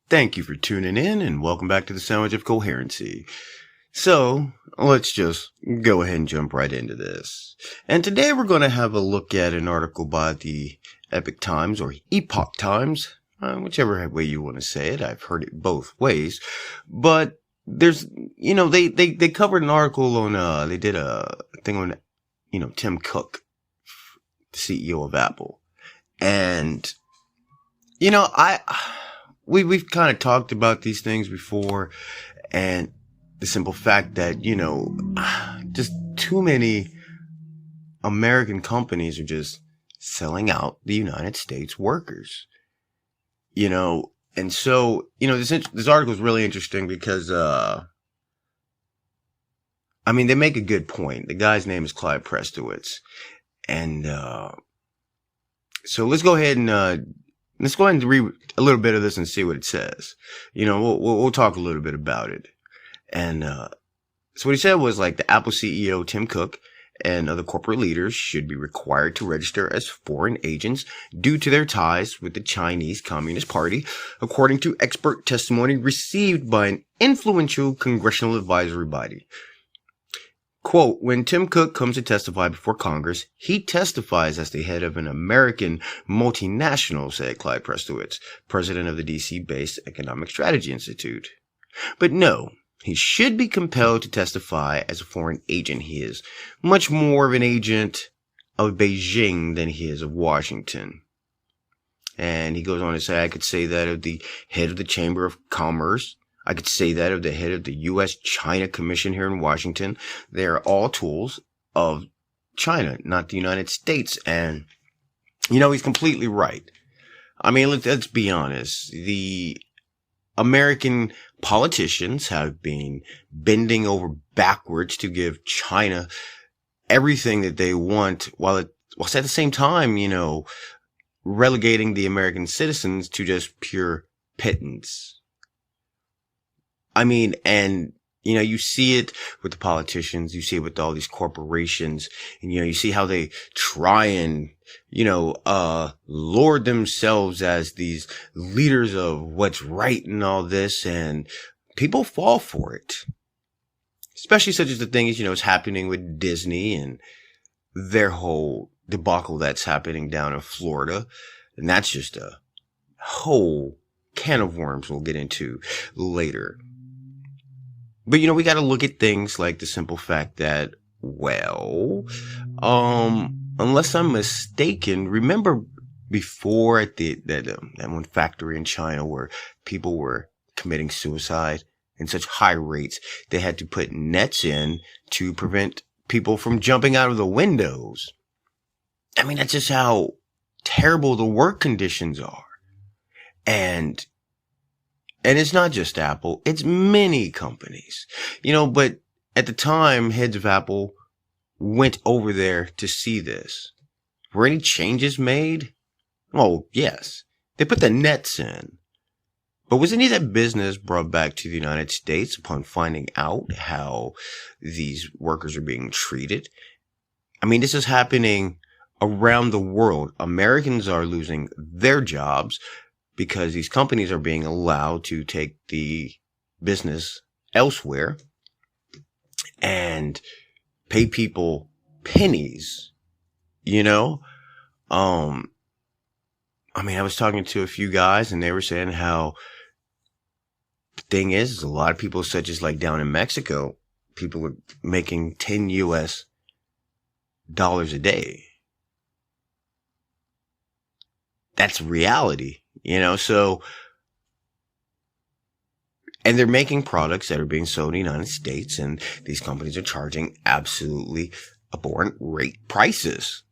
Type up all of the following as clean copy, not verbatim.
Thank you for tuning in and welcome back to the Sandwich of Coherency. So, let's just go ahead and jump right into this. And today we're going to have a look at an article by the Epoch Times or Epoch Times, whichever way you want to say it. I've heard it both ways. But there's, they covered an article on, they did a thing on, Tim Cook, the CEO of Apple. And, we've kind of talked about these things before, and the simple fact that, just too many American companies are just selling out the United States workers, and so, this article is really interesting because, they make a good point. The guy's name is Clyde Prestowitz. And, so let's go ahead and read a little bit of this and see what it says. We'll talk a little bit about it. And so what he said was like the Apple CEO Tim Cook and other corporate leaders should be required to register as foreign agents due to their ties with the Chinese Communist Party, according to expert testimony received by an influential congressional advisory body. Quote, when Tim Cook comes to testify before Congress, he testifies as the head of an American multinational, said Clyde Prestowitz, president of the DC-based Economic Strategy Institute. But no, he should be compelled to testify as a foreign agent. He is much more of an agent of Beijing than he is of Washington. And he goes on to say, I could say that of the head of the Chamber of Commerce. I could say that of the head of the U.S.-China Commission here in Washington. They are all tools of China, not the United States. And, he's completely right. Let's be honest. The American politicians have been bending over backwards to give China everything that they want, while at the same time, relegating the American citizens to just pure pittance. You see it with the politicians, you see it with all these corporations, and, you see how they try and, lord themselves as these leaders of what's right and all this, and people fall for it. Especially such as the thing is, it's happening with Disney and their whole debacle that's happening down in Florida. And that's just a whole can of worms we'll get into later. But, we got to look at things like the simple fact that, unless I'm mistaken, remember before at that one factory in China where people were committing suicide in such high rates, they had to put nets in to prevent people from jumping out of the windows. That's just how terrible the work conditions are. And it's not just Apple, it's many companies, but at the time, heads of Apple went over there to see this. Were any changes made? Oh, yes. They put the nets in. But was any of that business brought back to the United States upon finding out how these workers are being treated? This is happening around the world. Americans are losing their jobs because these companies are being allowed to take the business elsewhere and pay people pennies, I was talking to a few guys and they were saying how the thing is a lot of people such as like down in Mexico, people are making $10 US a day. That's reality. So, and they're making products that are being sold in the United States, and these companies are charging absolutely abhorrent rate prices.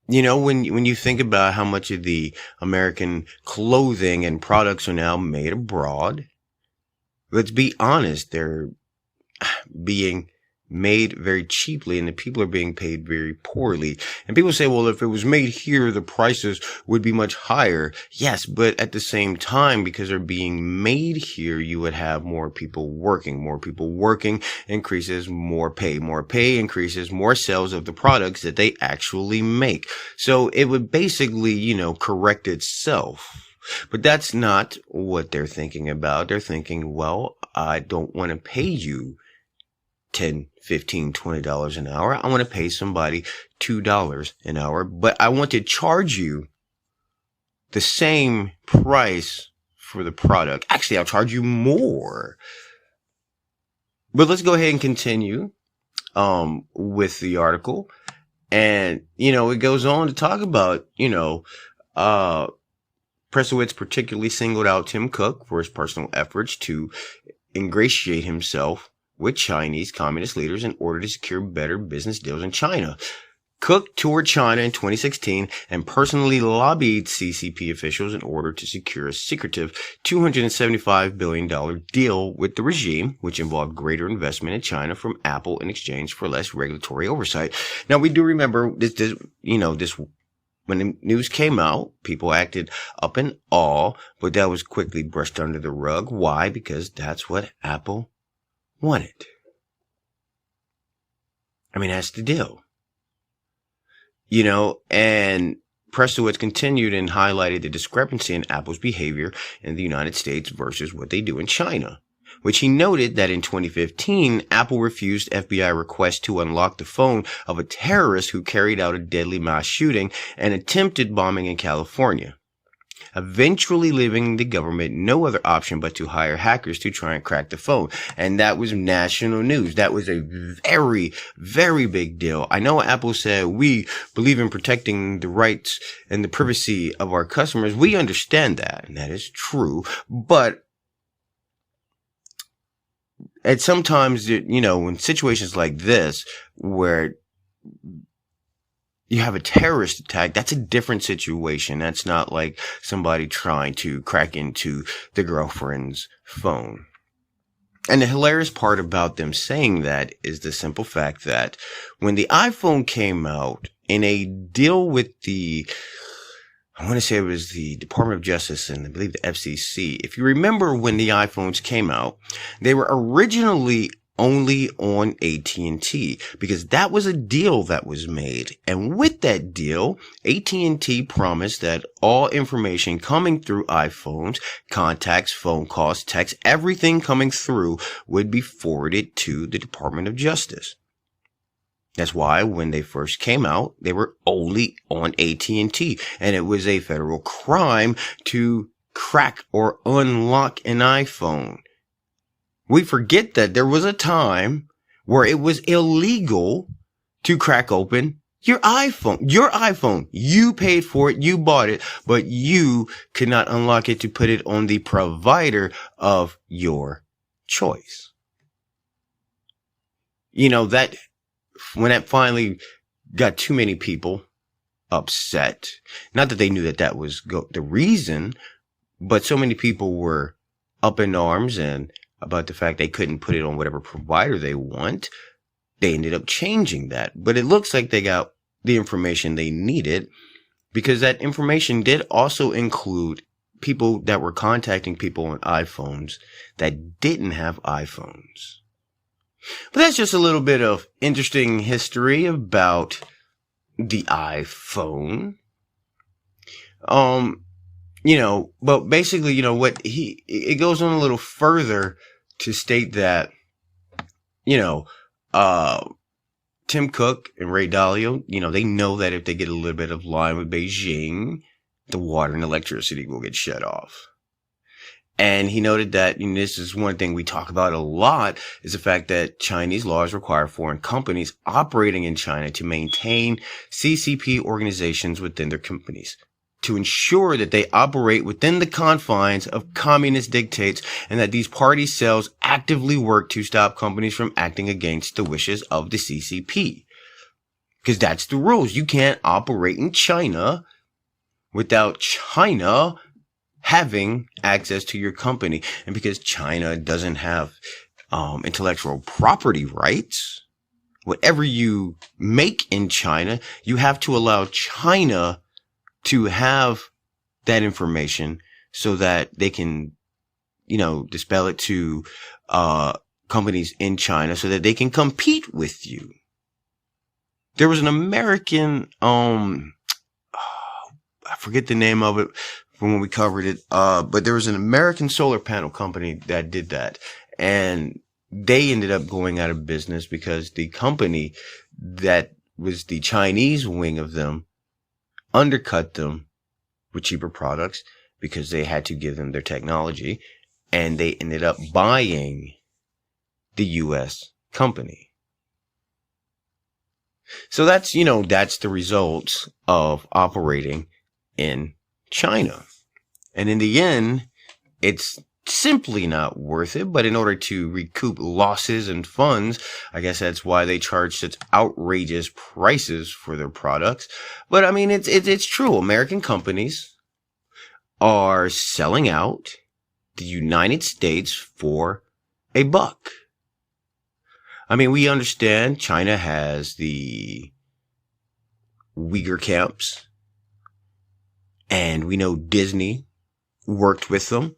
When you think about how much of the American clothing and products are now made abroad, let's be honest, they're being made very cheaply and the people are being paid very poorly. And people say, well, if it was made here, the prices would be much higher. Yes, but at the same time, because they're being made here, you would have more people working. More people working increases more pay. More pay increases more sales of the products that they actually make. So it would basically, correct itself. But that's not what they're thinking about. They're thinking, well, I don't want to pay you $10, $15, $20 an hour. I want to pay somebody $2 an hour, but I want to charge you the same price for the product. Actually, I'll charge you more. But let's go ahead and continue with the article. And, it goes on to talk about, Prestowitz particularly singled out Tim Cook for his personal efforts to ingratiate himself with Chinese communist leaders in order to secure better business deals in China. Cook toured China in 2016 and personally lobbied CCP officials in order to secure a secretive $275 billion deal with the regime, which involved greater investment in China from Apple in exchange for less regulatory oversight. Now, we do remember this, when the news came out, people acted up in awe, but that was quickly brushed under the rug. Why? Because that's what Apple wanted. I mean, that's the deal. And Prestowitz continued and highlighted the discrepancy in Apple's behavior in the United States versus what they do in China, which he noted that in 2015, Apple refused FBI requests to unlock the phone of a terrorist who carried out a deadly mass shooting and attempted bombing in California, eventually leaving the government no other option but to hire hackers to try and crack the phone. And that was national news. That was a very, very big deal. I know Apple said we believe in protecting the rights and the privacy of our customers. We understand that, and that is true. But at sometimes, in situations like this, where you have a terrorist attack, that's a different situation. That's not like somebody trying to crack into the girlfriend's phone. And the hilarious part about them saying that is the simple fact that when the iPhone came out in a deal with I want to say it was the Department of Justice and I believe the FCC. If you remember when the iPhones came out, they were originally only on AT&T because that was a deal that was made. And with that deal, AT&T promised that all information coming through iPhones, contacts, phone calls, texts, everything coming through would be forwarded to the Department of Justice. That's why when they first came out, they were only on AT&T, and it was a federal crime to crack or unlock an iPhone. We forget that there was a time where it was illegal to crack open your iPhone. Your iPhone. You paid for it. You bought it, but you could not unlock it to put it on the provider of your choice. That when that finally got too many people upset, not that they knew that was the reason, but so many people were up in arms and about the fact they couldn't put it on whatever provider they want, they ended up changing that. But it looks like they got the information they needed because that information did also include people that were contacting people on iPhones that didn't have iPhones. But that's just a little bit of interesting history about the iPhone. But basically, it goes on a little further to state that, Tim Cook and Ray Dalio, they know that if they get a little bit of line with Beijing, the water and electricity will get shut off. And he noted that, this is one thing we talk about a lot, is the fact that Chinese laws require foreign companies operating in China to maintain CCP organizations within their companies, to ensure that they operate within the confines of communist dictates and that these party cells actively work to stop companies from acting against the wishes of the CCP. Because that's the rules. You can't operate in China without China having access to your company. And because China doesn't have intellectual property rights, whatever you make in China, you have to allow China to have that information so that they can, dispel it to companies in China so that they can compete with you. There was an American, I forget the name of it, from when we covered it. But there was an American solar panel company that did that, and they ended up going out of business because the company that was the Chinese wing of them undercut them with cheaper products because they had to give them their technology, and they ended up buying the U.S. company. So that's the results of operating in China. And in the end, it's simply not worth it. But in order to recoup losses and funds, I guess that's why they charge such outrageous prices for their products. But I mean, it's true. American companies are selling out the United States for a buck. I mean, we understand China has the Uyghur camps, and we know Disney worked with them,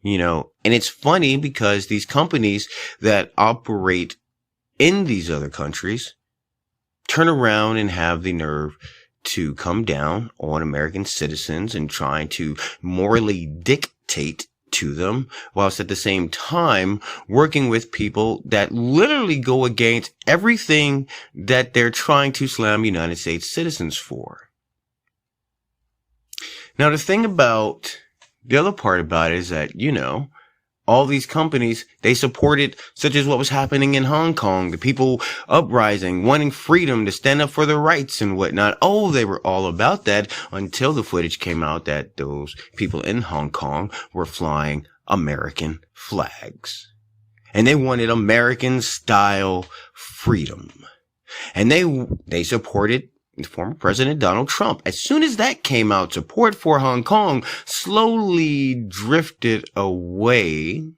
and it's funny because these companies that operate in these other countries turn around and have the nerve to come down on American citizens and try to morally dictate to them, whilst at the same time working with people that literally go against everything that they're trying to slam United States citizens for. Now, the other part about it is that, all these companies, they supported, such as what was happening in Hong Kong, the people uprising, wanting freedom to stand up for their rights and whatnot. Oh, they were all about that until the footage came out that those people in Hong Kong were flying American flags. And they wanted American style freedom. And they supported former President Donald Trump. As soon as that came out, support for Hong Kong slowly drifted away.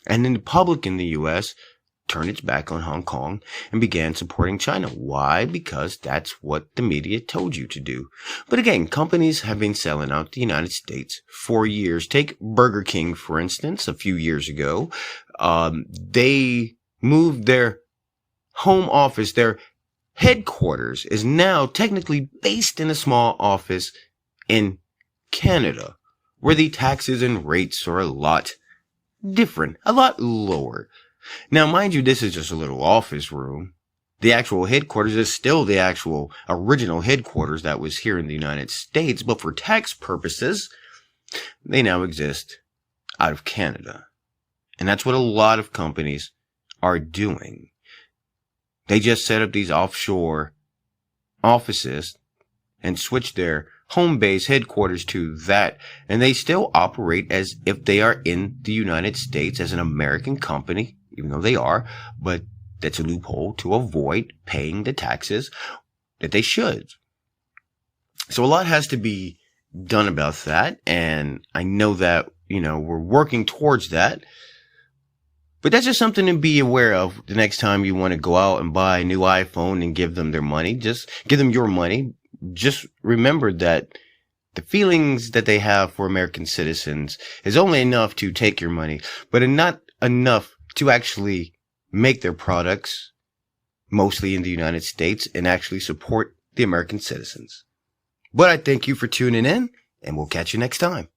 And then the public in the U.S. turned its back on Hong Kong and began supporting China. Why? Because that's what the media told you to do. But again, companies have been selling out the United States for years. Take Burger King, for instance, a few years ago. They moved their home office, their headquarters is now technically based in a small office in Canada, where the taxes and rates are a lot different, a lot lower. Now, mind you, this is just a little office room. The actual headquarters is still the actual original headquarters that was here in the United States, but for tax purposes, they now exist out of Canada. And that's what a lot of companies are doing. They just set up these offshore offices and switch their home base headquarters to that. And they still operate as if they are in the United States as an American company, even though they are. But that's a loophole to avoid paying the taxes that they should. So a lot has to be done about that. And I know that, we're working towards that. But that's just something to be aware of the next time you want to go out and buy a new iPhone and give them their money. Just give them your money. Just remember that the feelings that they have for American citizens is only enough to take your money, but not enough to actually make their products, mostly in the United States, and actually support the American citizens. But I thank you for tuning in, and we'll catch you next time.